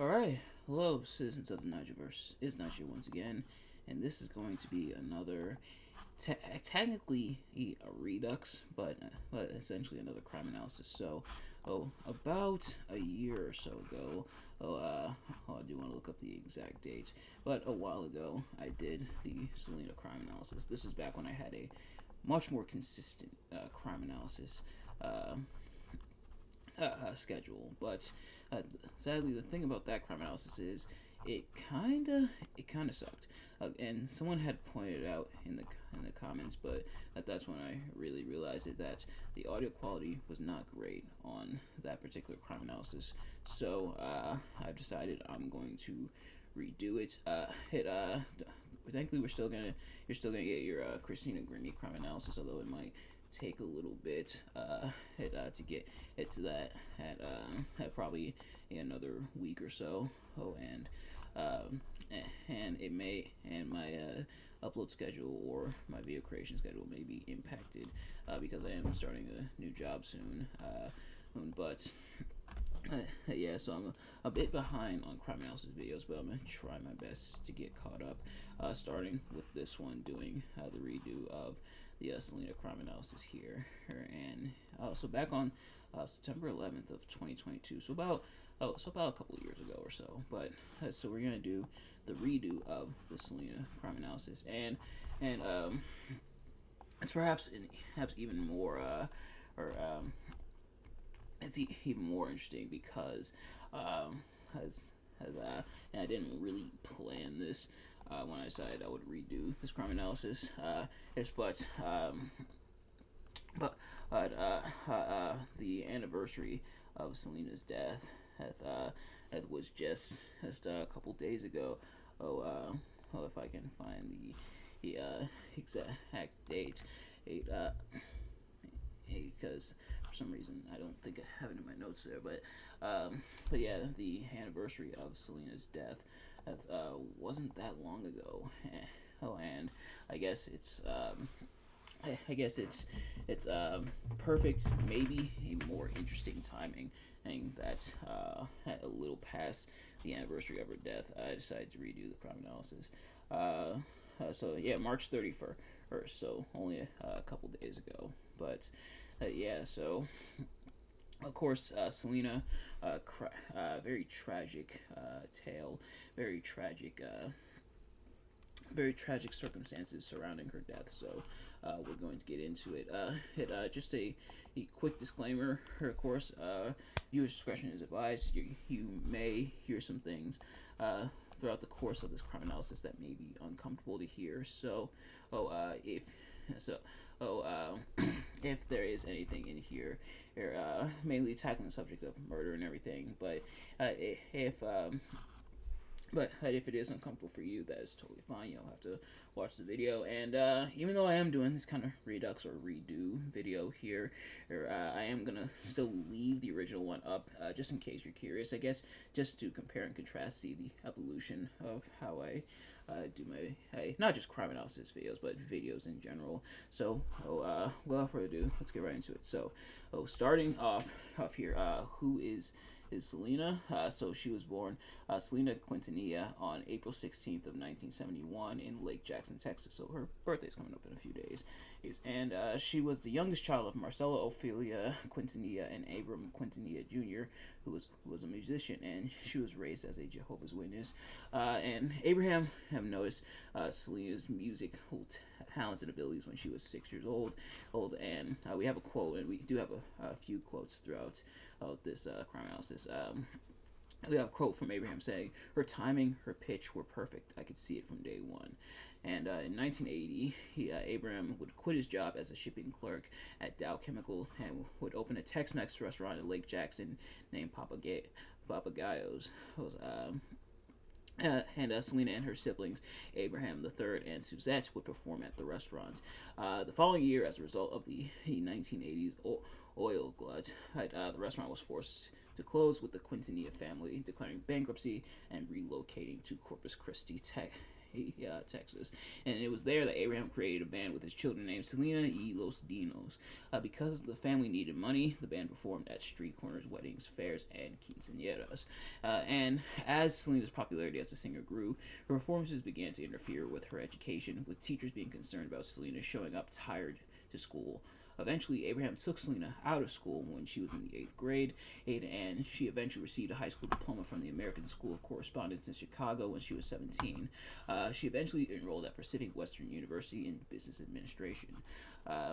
Alright, hello citizens of the Nigelverse. It's Nigel once again, and this is going to be another, technically a redux, but essentially another crime analysis. So, about a year or so ago, I do want to look up the exact dates, but a while ago, I did the Selena Crime Analysis. This is back when I had a much more consistent crime analysis uh, schedule. But sadly, the thing about that crime analysis is it kind of sucked. And someone had pointed out in the comments, but that's when I really realized it, that the audio quality was not great on that particular crime analysis. So I decided I'm going to redo it. Thankfully, you're still gonna get your Christina Grimmie crime analysis, although it might take a little bit to get it to that at probably another week or so. Um, and it may and my upload schedule or my video creation schedule may be impacted because I am starting a new job soon. But yeah, so I'm a bit behind on crime analysis videos, but I'm gonna try my best to get caught up. Starting with this one, doing the redo of the Selena Crime Analysis here, and so back on September 11th of 2022. So about a couple of years ago or so. But so we're gonna do the redo of the Selena Crime Analysis, and it's perhaps even more or it's even more interesting because as and I didn't really plan this when I decided I would redo this crime analysis. Yes, but the anniversary of Selena's death was just a couple days ago. If I can find the exact date, it, because for some reason I don't think I have it in my notes there. But yeah, the anniversary of Selena's death wasn't that long ago. And I guess it's perfect, maybe a more interesting timing, and that a little past the anniversary of her death, I decided to redo the crime analysis. So yeah, March 31st, so only a couple days ago. But yeah, so of course, Selena, very tragic tale, very tragic, very tragic circumstances surrounding her death. So we're going to get into it. Just a quick disclaimer. Of course, viewers' discretion is advised. You may hear some things throughout the course of this crime analysis that may be uncomfortable to hear. So, if so, oh, if there is anything in here, mainly tackling the subject of murder and everything, but if but if it is uncomfortable for you, that is totally fine. You don't have to watch the video. And even though I am doing this kind of redux or redo video here, I am gonna still leave the original one up, just in case you're curious. I guess just to compare and contrast, see the evolution of how I do my not just crime analysis videos, but videos in general. So, without further ado, let's get right into it. So, starting off here, who is Selena. So she was born Selena Quintanilla on April 16th of 1971 in Lake Jackson, Texas. So her birthday's coming up in a few days. And she was the youngest child of Marcella Ophelia Quintanilla and Abram Quintanilla Jr., who was a musician, and she was raised as a Jehovah's Witness. And Abraham have noticed Selena's musical talents and abilities when she was 6 years and we have a quote, and we do have a few quotes throughout this crime analysis. We have a quote from Abraham saying, "Her timing, her pitch were perfect. I could see it from day one." And in 1980, Abraham would quit his job as a shipping clerk at Dow Chemical and would open a Tex-Mex restaurant in Lake Jackson named Papagayos. And Selena and her siblings, Abraham the Third and Suzette, would perform at the restaurants. The following year, as a result of the 1980s oil glut, the restaurant was forced to close, with the Quintanilla family declaring bankruptcy and relocating to Corpus Christi, Texas. And it was there that Abraham created a band with his children named Selena y Los Dinos. Because the family needed money, the band performed at street corners, weddings, fairs, and quinceañeras. And as Selena's popularity as a singer grew, her performances began to interfere with her education, with teachers being concerned about Selena showing up tired to school. Eventually, Abraham took Selena out of school when she was in the 8th grade, and she eventually received a high school diploma from the American School of Correspondence in Chicago when she was 17. She eventually enrolled at Pacific Western University in Business Administration,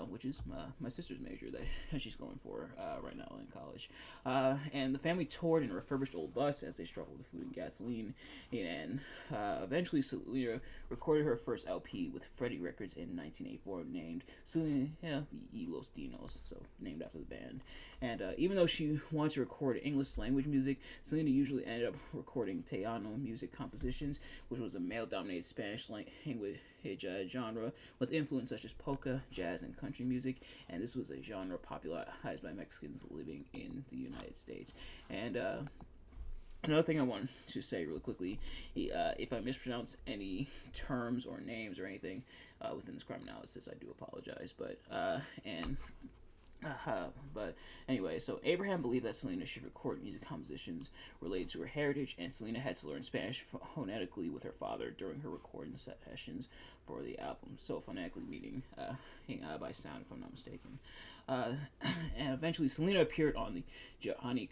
which is my sister's major that she's going for right now in college. And the family toured in a refurbished old bus as they struggled with food and gasoline, and eventually Selena recorded her first LP with Freddie Records in 1984 named Selena y Los Dinos, so named after the band. And even though she wanted to record English language music, Selena usually ended up recording Tejano music compositions, which was a male-dominated Spanish language genre with influence such as polka, jazz, and country music. And this was a genre popularized by Mexicans living in the United States. And another thing I want to say really quickly, if I mispronounce any terms or names or anything within this crime analysis, I do apologize. But anyway, so Abraham believed that Selena should record music compositions related to her heritage, and Selena had to learn Spanish phonetically with her father during her recording sessions for the album. So phonetically meaning by sound, if I'm not mistaken. And eventually, Selena appeared on the Johnny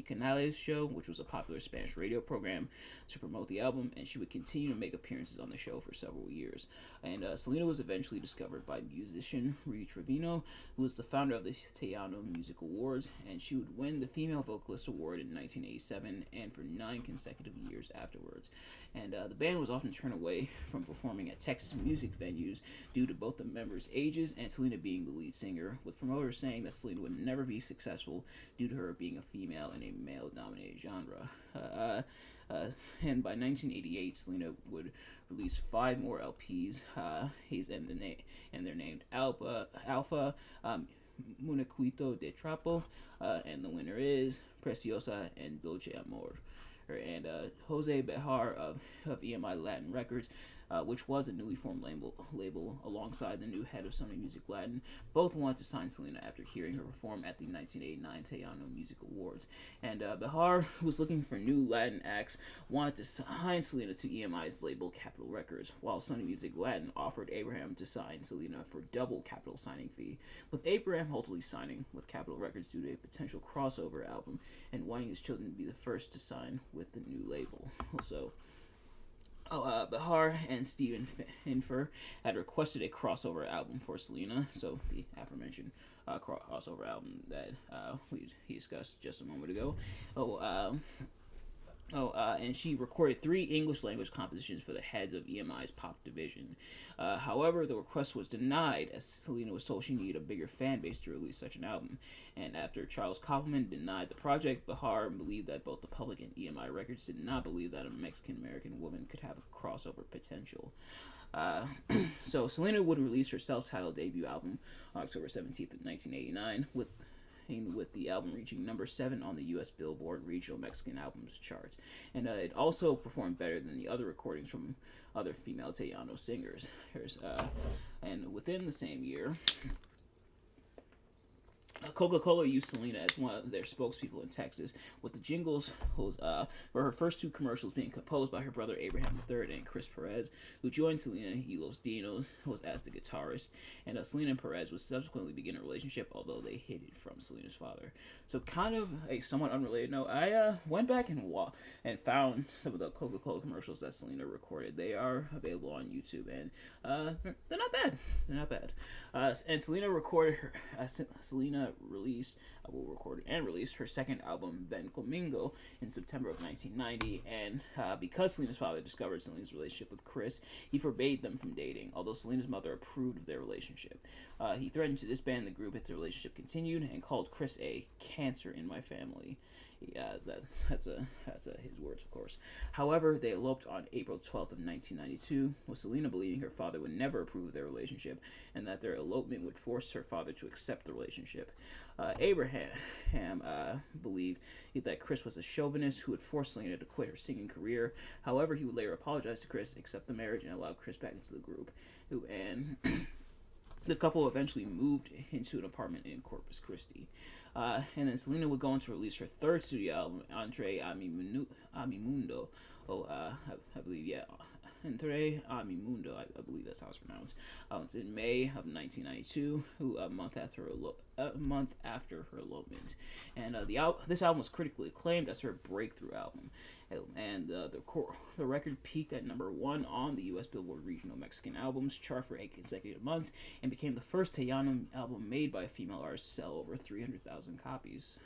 Canales show, which was a popular Spanish radio program, to promote the album, and she would continue to make appearances on the show for several years. And Selena was eventually discovered by musician Rui Trevino, who was the founder of the Tejano Music Awards, and she would win the Female Vocalist Award in 1987 and for 9 consecutive years afterwards. And the band was often turned away from performing at Texas music venues due to both the members' ages and Selena being the lead singer, with promoters saying that Selena would never be successful due to her being a female in a male-dominated genre. And by 1988, Selena would release 5 more LPs. And they're named Alpha, Munequito de Trapo, and the winner is Preciosa and Dolce Amor. And Jose Bejar of EMI Latin Records, which was a newly formed label alongside the new head of Sony Music Latin, both wanted to sign Selena after hearing her perform at the 1989 Tejano Music Awards. And Bejar, who was looking for new Latin acts, wanted to sign Selena to EMI's label Capitol Records, while Sony Music Latin offered Abraham to sign Selena for double Capitol signing fee, with Abraham ultimately signing with Capitol Records due to a potential crossover album and wanting his children to be the first to sign with the new label. So, Bejar and Steven Finfer had requested a crossover album for Selena, so the aforementioned crossover album that he discussed just a moment ago. And she recorded 3 English language compositions for the heads of EMI's pop division. However, the request was denied as Selena was told she needed a bigger fan base to release such an album. And after Charles Koppelman denied the project, Bejar believed that both the public and EMI Records did not believe that a Mexican-American woman could have a crossover potential. So Selena would release her self-titled debut album on October 17th of 1989, with the album reaching number 7 on the U.S. Billboard Regional Mexican Albums charts. And it also performed better than the other recordings from other female Tejano singers. And within the same year, Coca-Cola used Selena as one of their spokespeople in Texas, with the jingles for her first 2 commercials being composed by her brother Abraham III and Chris Perez, who joined Selena y Los Dinos as the guitarist. And Selena and Perez would subsequently begin a relationship, although they hid it from Selena's father. So, kind of a somewhat unrelated note, I went back and found some of the Coca-Cola commercials that Selena recorded. They are available on YouTube, and they're not bad. They're not bad. And Selena recorded her. Selena released her second album, Ben Comingo, in September of 1990, and because Selena's father discovered Selena's relationship with Chris, he forbade them from dating, although Selena's mother approved of their relationship. He threatened to disband the group if the relationship continued, and called Chris a cancer in my family. Yeah, that's his words, of course. However, they eloped on April 12th of 1992, with Selena believing her father would never approve of their relationship, and that their elopement would force her father to accept the relationship. Abraham believed that Chris was a chauvinist who would force Selena to quit her singing career. However, he would later apologize to Chris, accept the marriage, and allow Chris back into the group. And the couple eventually moved into an apartment in Corpus Christi. And then Selena would go on to release her third studio album, Entre a Mi Mundo. I believe, yeah. Entre a Mi Mundo, I believe that's how it's pronounced. It's in May of 1992, a month after her elopement. And this album was critically acclaimed as her breakthrough album. And the record peaked at #1 on the U.S. Billboard Regional Mexican Albums chart for 8 consecutive months, and became the first Tejano album made by a female artist to sell over 300,000 copies.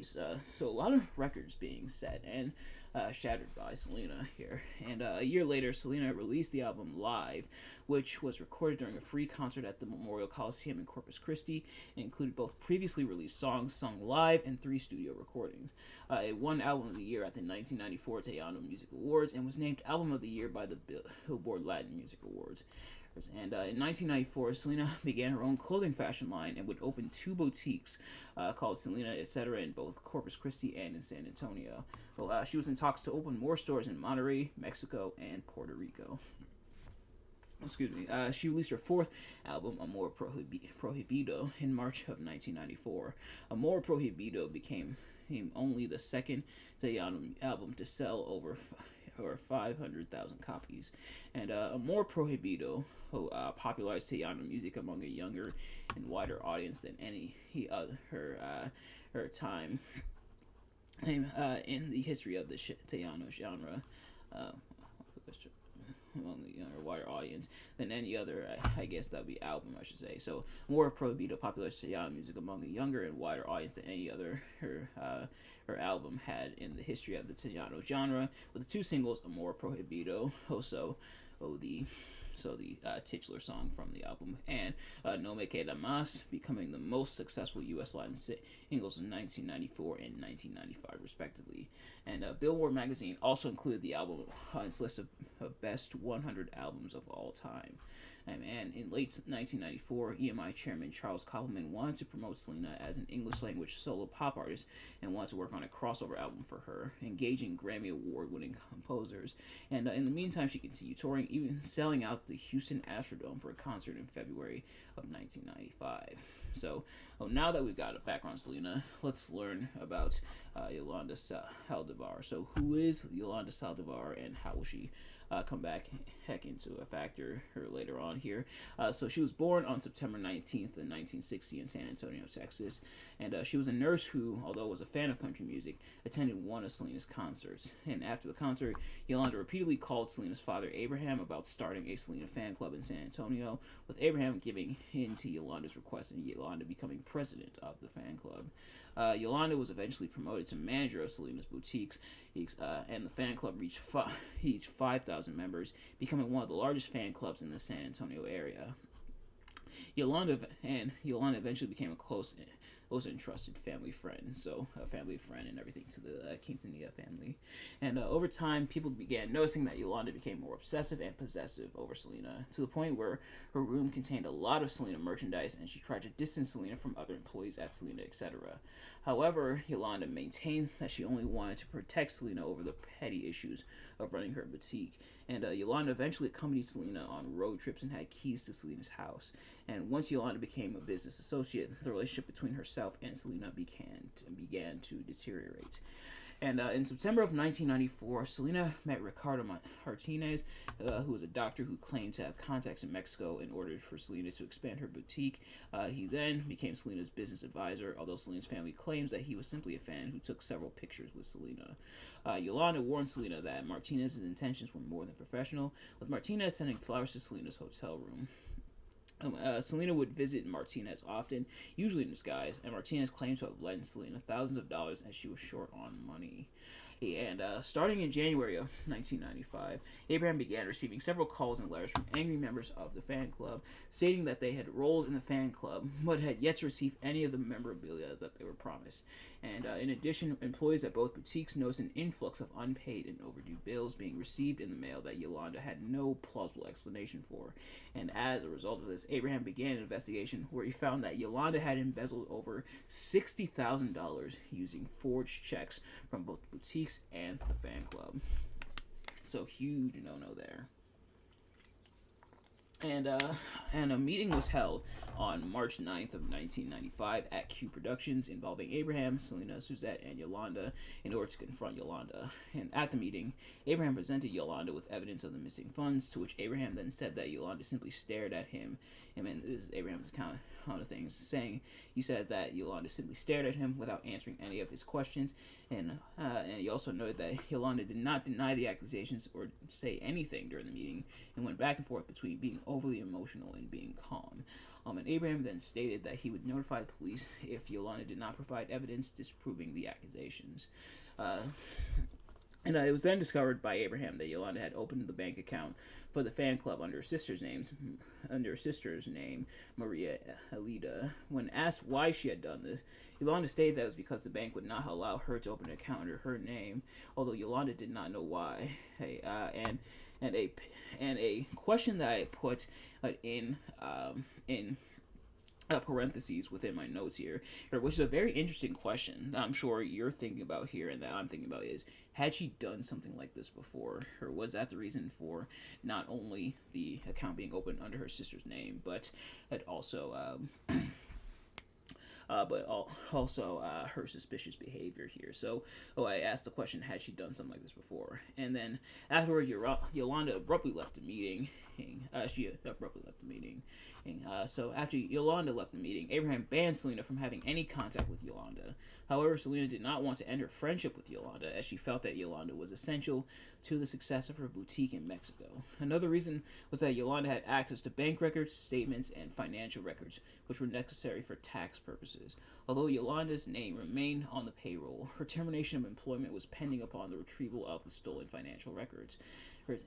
So a lot of records being set and shattered by Selena here. And a year later, Selena released the album Live, which was recorded during a free concert at the Memorial Coliseum in Corpus Christi, and included both previously released songs sung live and 3 studio recordings. It won Album of the Year at the 1994 Tejano Music Awards, and was named Album of the Year by the Billboard Latin Music Awards. And in 1994, Selena began her own clothing fashion line and would open 2 boutiques called Selena Etc. in both Corpus Christi and in San Antonio. Well, she was in talks to open more stores in Monterrey, Mexico, and Puerto Rico. Excuse me. She released her 4th album, Amor Prohibido, in March of 1994. Amor Prohibido became only the second Tejano album to sell over 500,000 copies. And Amor Prohibido popularized Tejano music among a younger and wider audience than any other her time in the history of the Tejano genre. Among the wider audience than any other, I guess that would be album, I should say. So, Amor Prohibido popularized Tejano music among a younger and wider audience than any other her album had in the history of the Tejano genre, with the 2 singles, Amor Prohibido, the titular song from the album, and No Me Queda Más, becoming the most successful U.S. Latin singles in 1994 and 1995, respectively. And Billboard magazine also included the album on its list of best 100 albums of all time. And in late 1994, EMI chairman Charles Koppelman wanted to promote Selena as an English-language solo pop artist and wanted to work on a crossover album for her, engaging Grammy Award-winning composers. And in the meantime, she continued touring, even selling out the Houston Astrodome for a concert in February of 1995. So, now that we've got a background on Selena, let's learn about Yolanda Saldivar. So, who is Yolanda Saldivar, and how will she come back into a factor later on here? So she was born on September 19th in 1960 in San Antonio, Texas, and she was a nurse who, although was a fan of country music, attended one of Selena's concerts. And after the concert, Yolanda repeatedly called Selena's father Abraham about starting a Selena fan club in San Antonio, with Abraham giving in to Yolanda's request and Yolanda becoming president of the fan club. Yolanda was eventually promoted to manager of Selena's boutiques, and the fan club reached 5,000 members, becoming one of the largest fan clubs in the San Antonio area. Yolanda eventually became a close and trusted family friend, so a family friend and everything to the Quintanilla family. And over time, people began noticing that Yolanda became more obsessive and possessive over Selena, to the point where her room contained a lot of Selena merchandise, and she tried to distance Selena from other employees at Selena, etc. However, Yolanda maintains that she only wanted to protect Selena over the petty issues of running her boutique. And Yolanda eventually accompanied Selena on road trips and had keys to Selena's house. And once Yolanda became a business associate, the relationship between herself and Selena began to deteriorate. And in September of 1994, Selena met Ricardo Martinez, who was a doctor who claimed to have contacts in Mexico in order for Selena to expand her boutique. He then became Selena's business advisor, although Selena's family claims that he was simply a fan who took several pictures with Selena. Yolanda warned Selena that Martinez's intentions were more than professional, with Martinez sending flowers to Selena's hotel room. Selena would visit Martinez often, usually in disguise, and Martinez claimed to have lent Selena thousands of dollars as she was short on money. And starting in January of 1995, Abraham began receiving several calls and letters from angry members of the fan club, stating that they had enrolled in the fan club, but had yet to receive any of the memorabilia that they were promised. And in addition, employees at both boutiques noticed an influx of unpaid and overdue bills being received in the mail that Yolanda had no plausible explanation for. And as a result of this, Abraham began an investigation where he found that Yolanda had embezzled over $60,000 using forged checks from both boutiques and the fan club. So huge no-no there. And a meeting was held on March 9th of 1995 at Q Productions involving Abraham, Selena, Suzette, and Yolanda in order to confront Yolanda. And at the meeting, Abraham presented Yolanda with evidence of the missing funds, to which Abraham then said that Yolanda simply stared at him. And then this is Abraham's account of things, saying he said that Yolanda simply stared at him without answering any of his questions. And he also noted that Yolanda did not deny the accusations or say anything during the meeting, and went back and forth between being overly emotional and being calm. And Abraham then stated that he would notify the police if Yolanda did not provide evidence disproving the accusations. And it was then discovered by Abraham that Yolanda had opened the bank account for the fan club under her sister's name, Maria Elida. When asked why she had done this, Yolanda stated that it was because the bank would not allow her to open an account under her name, although Yolanda did not know why. And a question that I put in parentheses within my notes here, which is a very interesting question that I'm sure you're thinking about here and that I'm thinking about, is had she done something like this before, or was that the reason for not only the account being opened under her sister's name, but also her suspicious behavior here. So, I asked the question, had she done something like this before? And then afterward, Yolanda abruptly left the meeting. So after Yolanda left the meeting, Abraham banned Selena from having any contact with Yolanda. However, Selena did not want to end her friendship with Yolanda, as she felt that Yolanda was essential to the success of her boutique in Mexico. Another reason was that Yolanda had access to bank records, statements, and financial records, which were necessary for tax purposes. Although Yolanda's name remained on the payroll, her termination of employment was pending upon the retrieval of the stolen financial records.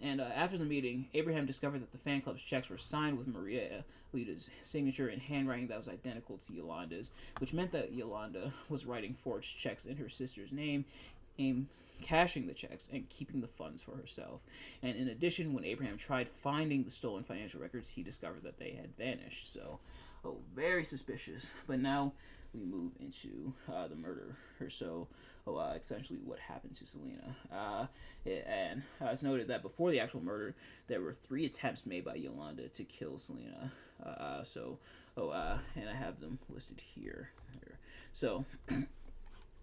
And after the meeting, Abraham discovered that the fan club's checks were signed with Maria Elida's signature in handwriting that was identical to Yolanda's, which meant that Yolanda was writing forged checks in her sister's name, cashing the checks, and keeping the funds for herself. And in addition, when Abraham tried finding the stolen financial records, he discovered that they had vanished. So, very suspicious. But now we move into the murder. Essentially what happened to Selena. And it's noted that before the actual murder, there were 3 attempts made by Yolanda to kill Selena. And I have them listed here. So,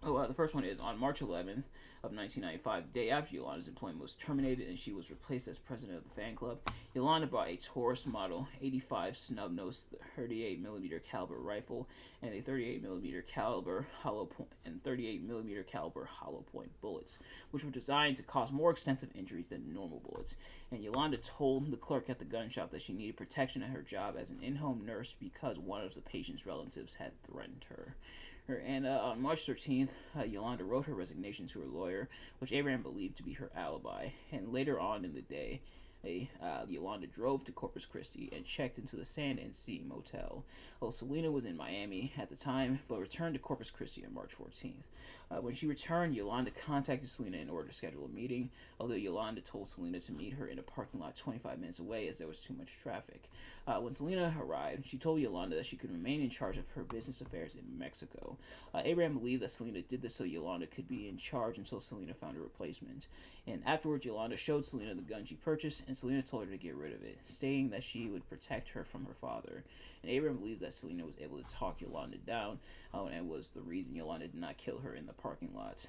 the first one is on March 11th of 1995, the day after Yolanda's employment was terminated and she was replaced as president of the fan club. Yolanda bought a Taurus Model 85 snub-nose 38mm caliber rifle and a 38mm caliber hollow point and 38mm caliber hollow point bullets, which were designed to cause more extensive injuries than normal bullets. And Yolanda told the clerk at the gun shop that she needed protection at her job as an in-home nurse because one of the patient's relatives had threatened her. And on March 13th, Yolanda wrote her resignation to her lawyer, which Abraham believed to be her alibi. And later on in the day, Yolanda drove to Corpus Christi and checked into the Sand and Sea Motel. Well, Selena was in Miami at the time, but returned to Corpus Christi on March 14th. When she returned, Yolanda contacted Selena in order to schedule a meeting, although Yolanda told Selena to meet her in a parking lot 25 minutes away as there was too much traffic. When Selena arrived, she told Yolanda that she could remain in charge of her business affairs in Mexico. Abraham believed that Selena did this so Yolanda could be in charge until Selena found a replacement. And afterwards, Yolanda showed Selena the gun she purchased, and Selena told her to get rid of it, stating that she would protect her from her father. And Abraham believes that Selena was able to talk Yolanda down, and was the reason Yolanda did not kill her in the parking lot.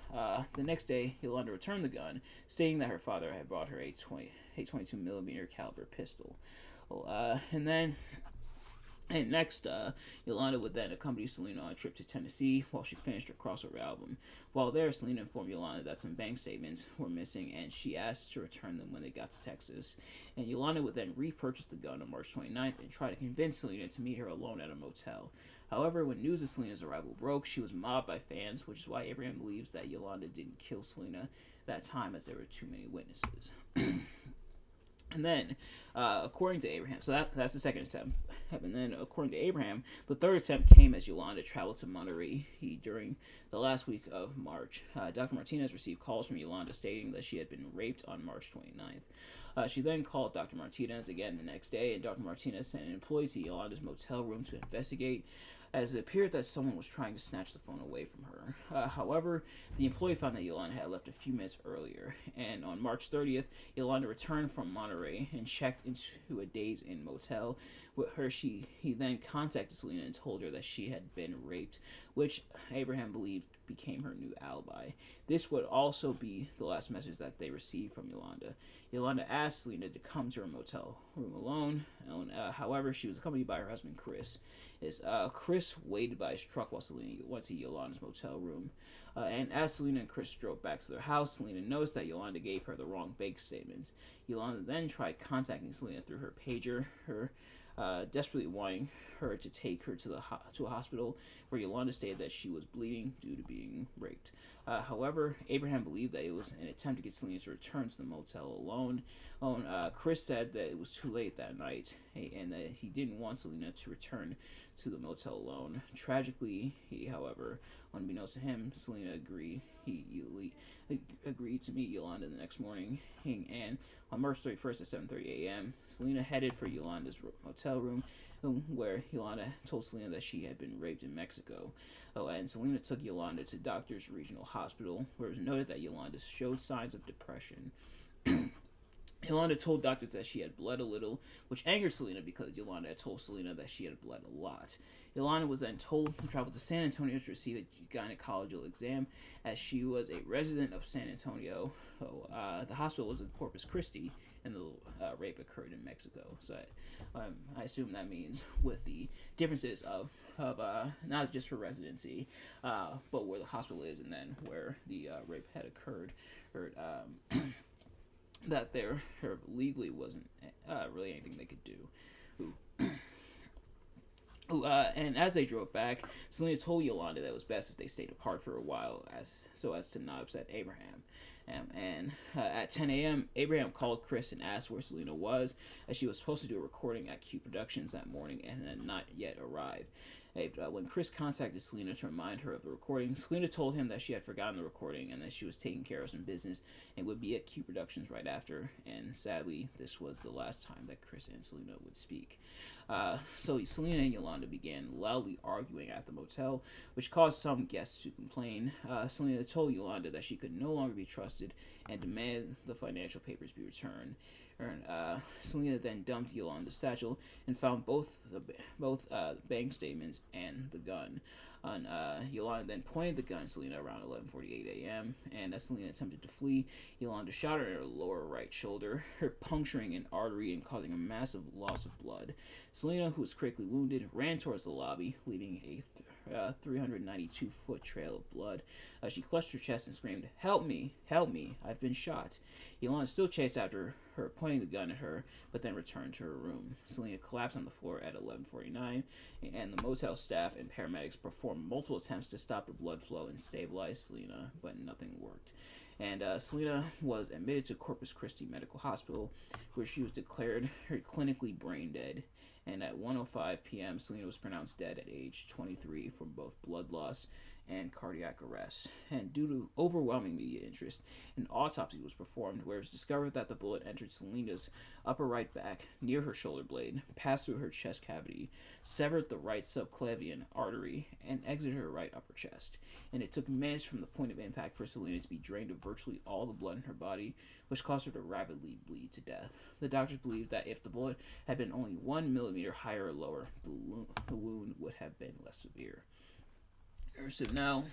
The next day, Yolanda returned the gun, stating that her father had bought her a 22mm caliber pistol. And next, Yolanda would then accompany Selena on a trip to Tennessee while she finished her crossover album. While there, Selena informed Yolanda that some bank statements were missing, and she asked to return them when they got to Texas. And Yolanda would then repurchase the gun on March 29th and try to convince Selena to meet her alone at a motel. However, when news of Selena's arrival broke, she was mobbed by fans, which is why Abraham believes that Yolanda didn't kill Selena that time, as there were too many witnesses. And then, according to Abraham, so that's the second attempt. And then, according to Abraham, the third attempt came as Yolanda traveled to Monterey during the last week of March. Dr. Martinez received calls from Yolanda stating that she had been raped on March 29th. She then called Dr. Martinez again the next day, and Dr. Martinez sent an employee to Yolanda's motel room to investigate, as it appeared that someone was trying to snatch the phone away from her. However, the employee found that Yolanda had left a few minutes earlier, and on March 30th, Yolanda returned from Monterey and checked into a Days Inn motel. With her, he then contacted Selena and told her that she had been raped, which Abraham believed became her new alibi. This would also be the last message that they received from Yolanda. Yolanda asked Selena to come to her motel room alone. However, she was accompanied by her husband, Chris. Chris waited by his truck while Selena went to Yolanda's motel room. And as Selena and Chris drove back to their house, Selena noticed that Yolanda gave her the wrong bank statements. Yolanda then tried contacting Selena through her pager, desperately wanting her to take her to a hospital, where Yolanda stated that she was bleeding due to being raped. However, Abraham believed that it was an attempt to get Selena to return to the motel alone. Chris said that it was too late that night, and that he didn't want Selena to return to the motel alone. Tragically, however, unbeknownst to him, Selena agreed. He agreed to meet Yolanda the next morning, and on March 31st at 7:30 a.m., Selena headed for Yolanda's motel room, where Yolanda told Selena that she had been raped in Mexico. And Selena took Yolanda to Doctors Regional Hospital, where it was noted that Yolanda showed signs of depression. Yolanda told doctors that she had bled a little, which angered Selena because Yolanda had told Selena that she had bled a lot. Yolanda was then told to travel to San Antonio to receive a gynecological exam, as she was a resident of San Antonio. The hospital was in Corpus Christi, and the rape occurred in Mexico. So I assume that means with the differences of not just her residency, but where the hospital is, and then where the rape had occurred, that there legally wasn't really anything they could do. And as they drove back, Selena told Yolanda that it was best if they stayed apart for a while, so as to not upset Abraham. At 10 a.m., Abraham called Chris and asked where Selena was, as she was supposed to do a recording at Q Productions that morning and had not yet arrived. When Chris contacted Selena to remind her of the recording, Selena told him that she had forgotten the recording and that she was taking care of some business and would be at Q Productions right after. And sadly, this was the last time that Chris and Selena would speak. So Selena and Yolanda began loudly arguing at the motel, which caused some guests to complain. Selena told Yolanda that she could no longer be trusted and demanded the financial papers be returned. Selena then dumped Yolanda's satchel and found both bank statements and the gun. Yolanda then pointed the gun at Selena around 11:48 a.m. And as Selena attempted to flee, Yolanda shot her in her lower right shoulder, her puncturing an artery and causing a massive loss of blood. Selena, who was critically wounded, ran towards the lobby, leaving a 392-foot trail of blood. She clutched her chest and screamed, "Help me! Help me! I've been shot!" Yolanda still chased after her, pointing the gun at her, but then returned to her room. Selena collapsed on the floor at 11:49, and the motel staff and paramedics performed multiple attempts to stop the blood flow and stabilize Selena, but nothing worked. And Selena was admitted to Corpus Christi Medical Hospital, where she was declared clinically brain dead. And at 1:05 p.m., Selena was pronounced dead at age 23 from both blood loss and cardiac arrest. And due to overwhelming media interest, an autopsy was performed, where it was discovered that the bullet entered Selena's upper right back near her shoulder blade, passed through her chest cavity, severed the right subclavian artery, and exited her right upper chest. And it took minutes from the point of impact for Selena to be drained of virtually all the blood in her body, which caused her to rapidly bleed to death. The doctors believed that if the bullet had been only 1 millimeter higher or lower, the wound would have been less severe. So now,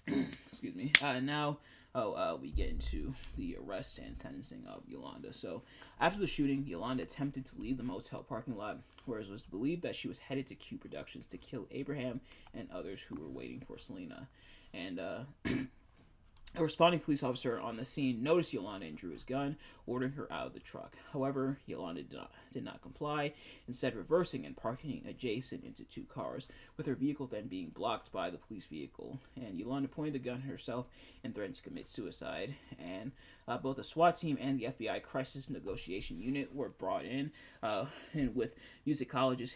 excuse me. We get into the arrest and sentencing of Yolanda. So after the shooting, Yolanda attempted to leave the motel parking lot, where it was believed that she was headed to Q Productions to kill Abraham and others who were waiting for Selena. And A responding police officer on the scene noticed Yolanda and drew his gun, ordering her out of the truck. However, Yolanda did not comply, instead reversing and parking adjacent into two cars, with her vehicle then being blocked by the police vehicle. And Yolanda pointed the gun at herself and threatened to commit suicide. And both the SWAT team and the FBI Crisis Negotiation Unit were brought in, and with musicologist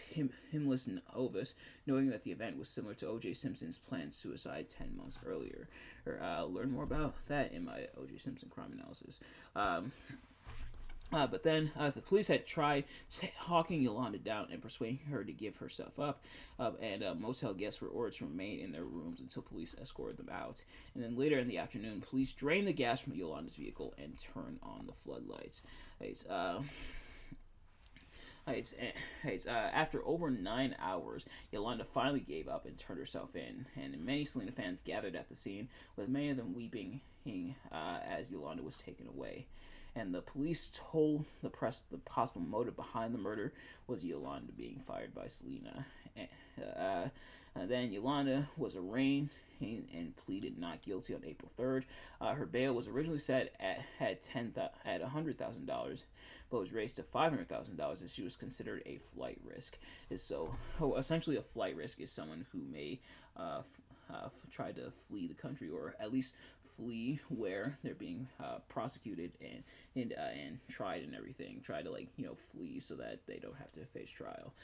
Himlis Novus, knowing that the event was similar to O.J. Simpson's planned suicide 10 months earlier. Learn more about that in my O.J. Simpson crime analysis. But then, as the police had tried hawking Yolanda down and persuading her to give herself up, and motel guests were ordered to remain in their rooms until police escorted them out. And then later in the afternoon, police drained the gas from Yolanda's vehicle and turned on the floodlights. After over 9 hours, Yolanda finally gave up and turned herself in, and many Selena fans gathered at the scene, with many of them weeping as Yolanda was taken away. And the police told the press the possible motive behind the murder was Yolanda being fired by Selena. Then Yolanda was arraigned and pleaded not guilty on April 3rd. Her bail was originally set at $100,000, but was raised to $500,000 as she was considered a flight risk. Essentially, a flight risk is someone who may try to flee the country, or at least flee where they're being prosecuted and tried and everything. Try to flee so that they don't have to face trial.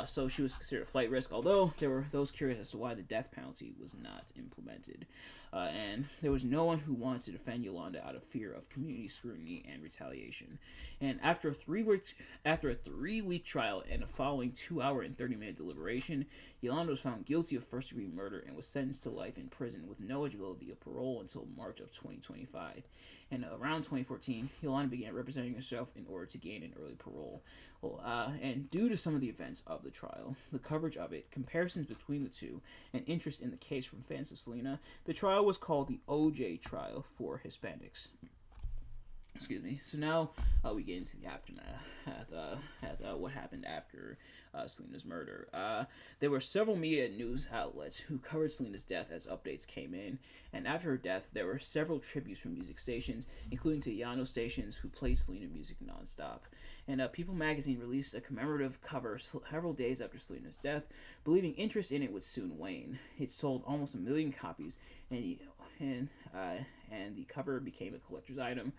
So she was considered a flight risk, although there were those curious as to why the death penalty was not implemented. And there was no one who wanted to defend Yolanda out of fear of community scrutiny and retaliation. And after a 3-week trial and a following 2-hour and 30-minute deliberation, Yolanda was found guilty of first-degree murder and was sentenced to life in prison with no eligibility of parole until March of 2025. And around 2014, Yolanda began representing herself in order to gain an early parole. And due to some of the events of the trial, the coverage of it, comparisons between the two, and interest in the case from fans of Selena, the trial was called the OJ trial for Hispanics. Excuse me. So now we get into the aftermath, what happened after Selena's murder. There were several media news outlets who covered Selena's death as updates came in, and after her death, there were several tributes from music stations, including to Yano stations who played Selena music nonstop. And People magazine released a commemorative cover several days after Selena's death, believing interest in it would soon wane. It sold almost 1 million copies, and the cover became a collector's item,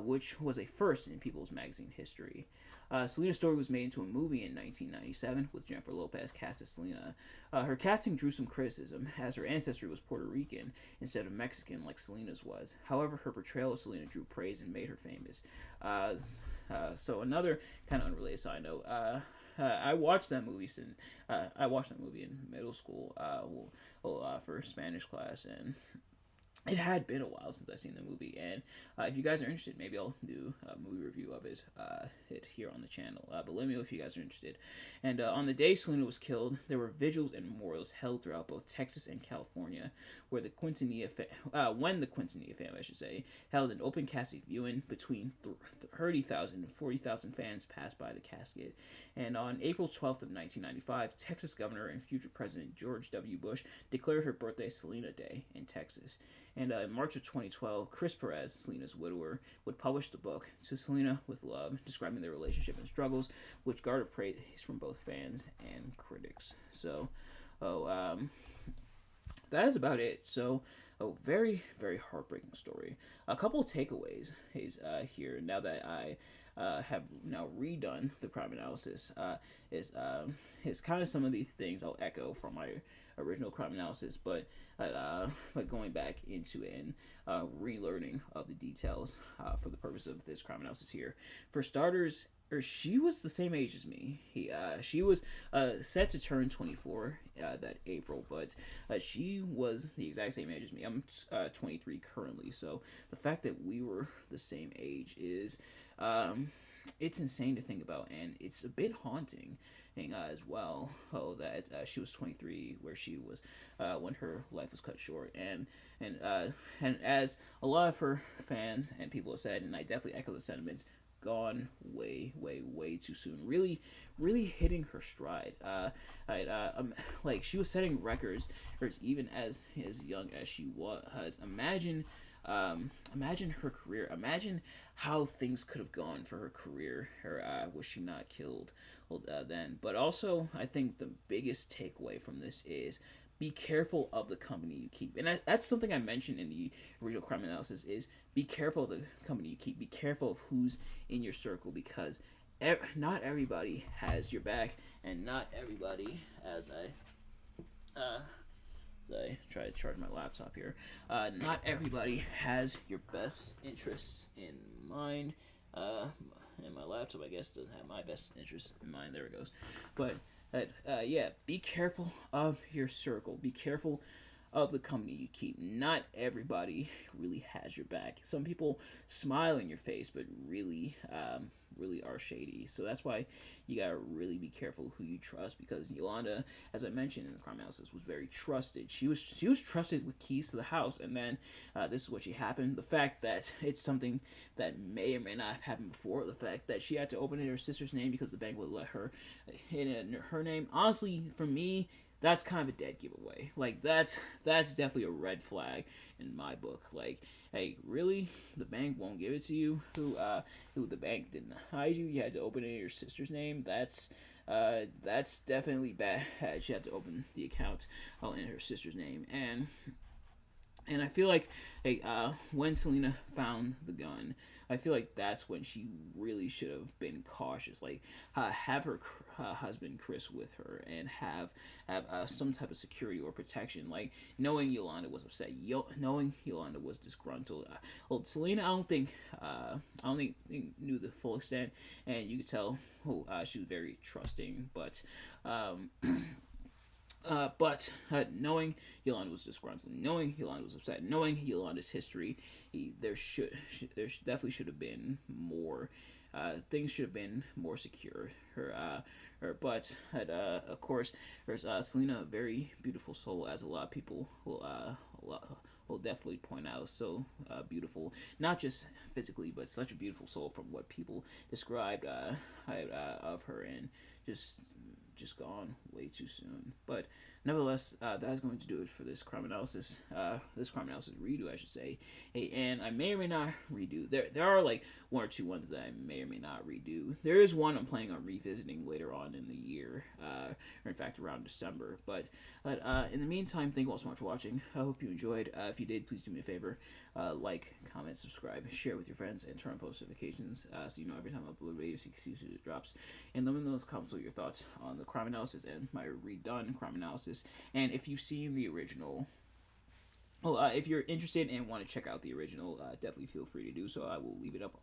which was a first in People's Magazine history. Selena's story was made into a movie in 1997 with Jennifer Lopez cast as Selena. Her casting drew some criticism, as her ancestry was Puerto Rican instead of Mexican like Selena's was. However, her portrayal of Selena drew praise and made her famous. So another kind of unrelated side note, I watched that movie in middle school for Spanish class, and it had been a while since I've seen the movie, and if you guys are interested, maybe I'll do a movie review of it here on the channel. But let me know if you guys are interested. And on the day Selena was killed, there were vigils and memorials held throughout both Texas and California, where the Quintanilla family, held an open casket viewing. Between 30,000 and 40,000 fans passed by the casket. And on April 12th of 1995, Texas Governor and future President George W. Bush declared her birthday Selena Day in Texas. And in March of 2012, Chris Perez, Selena's widower, would publish the book To Selena with Love, describing their relationship and struggles, which garnered praise from both fans and critics. So, that is about it. So, a very, very heartbreaking story. A couple of takeaways here, now that I have now redone the crime analysis, is kind of some of these things I'll echo from my original crime analysis, but going back into it and relearning of the details for the purpose of this crime analysis here. For starters, she was the same age as me. She was set to turn 24 that April, but she was the exact same age as me. I'm 23 currently, so the fact that we were the same age is it's insane to think about, and it's a bit haunting as well. That she was 23, where she was when her life was cut short, and as a lot of her fans and people have said, and I definitely echo the sentiments, gone way, way, way too soon. Really, really hitting her stride. Like she was setting records even as young as she was. Imagine Imagine her career. Imagine how things could have gone for her career. Her was she not killed then? But also, I think the biggest takeaway from this is be careful of the company you keep, and that's something I mentioned in the original crime analysis. Is be careful of the company you keep. Be careful of who's in your circle because not everybody has your back, and not everybody, as I try to charge my laptop here, not everybody has your best interests in mind. And my laptop, I guess, doesn't have my best interests in mind. There it goes. But yeah, be careful of your circle. Be careful of the company you keep. Not everybody really has your back. Some people smile in your face, but really are shady. So that's why you gotta really be careful who you trust. Because Yolanda, as I mentioned in the crime analysis, was very trusted. She was trusted with keys to the house, and then this is what she happened. The fact that it's something that may or may not have happened before. The fact that she had to open it in her sister's name because the bank would let her in her name. Honestly, for me, that's kind of a dead giveaway. Like that's definitely a red flag in my book. Like, hey, really, the bank won't give it to you? Who the bank didn't hide you? You had to open it in your sister's name. That's definitely bad. She had to open the account in her sister's name, and I feel like when Selena found the gun, I feel like that's when she really should have been cautious. Like have her husband Chris with her and have some type of security or protection. Like knowing Yolanda was upset, knowing Yolanda was disgruntled. Well, Selena, I don't think knew the full extent, and you could tell she was very trusting, um, but knowing Yolanda was disgruntled, knowing Yolanda was upset, knowing Yolanda's history, definitely should have been more. Things should have been more secure. But of course, there's Selena, a very beautiful soul, as a lot of people will definitely point out. So beautiful, not just physically, but such a beautiful soul from what people described of her, and just gone way too soon. But nevertheless, that is going to do it for this crime analysis. This crime analysis redo, I should say. Hey, and I may or may not redo. There are like one or two ones that I may or may not redo. There is one I'm planning on revisiting later on in the year, or in fact around December. But in the meantime, thank you all so much for watching. I hope you enjoyed. If you did, please do me a favor, like, comment, subscribe, share with your friends, and turn on post notifications so you know every time I upload video series drops. And let me know in those comments what your thoughts on the crime analysis and my redone crime analysis. And if you've seen the original, if you're interested and want to check out the original, definitely feel free to do so. I will leave it up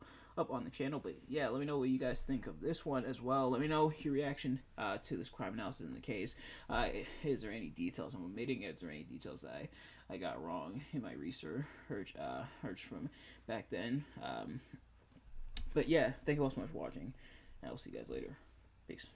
on the channel. But yeah, let me know what you guys think of this one as well. Let me know your reaction to this crime analysis in the case. Is there any details I'm omitting? Is there any details that I got wrong in my research from back then? But yeah, thank you all so much for watching. I will see you guys later. Peace.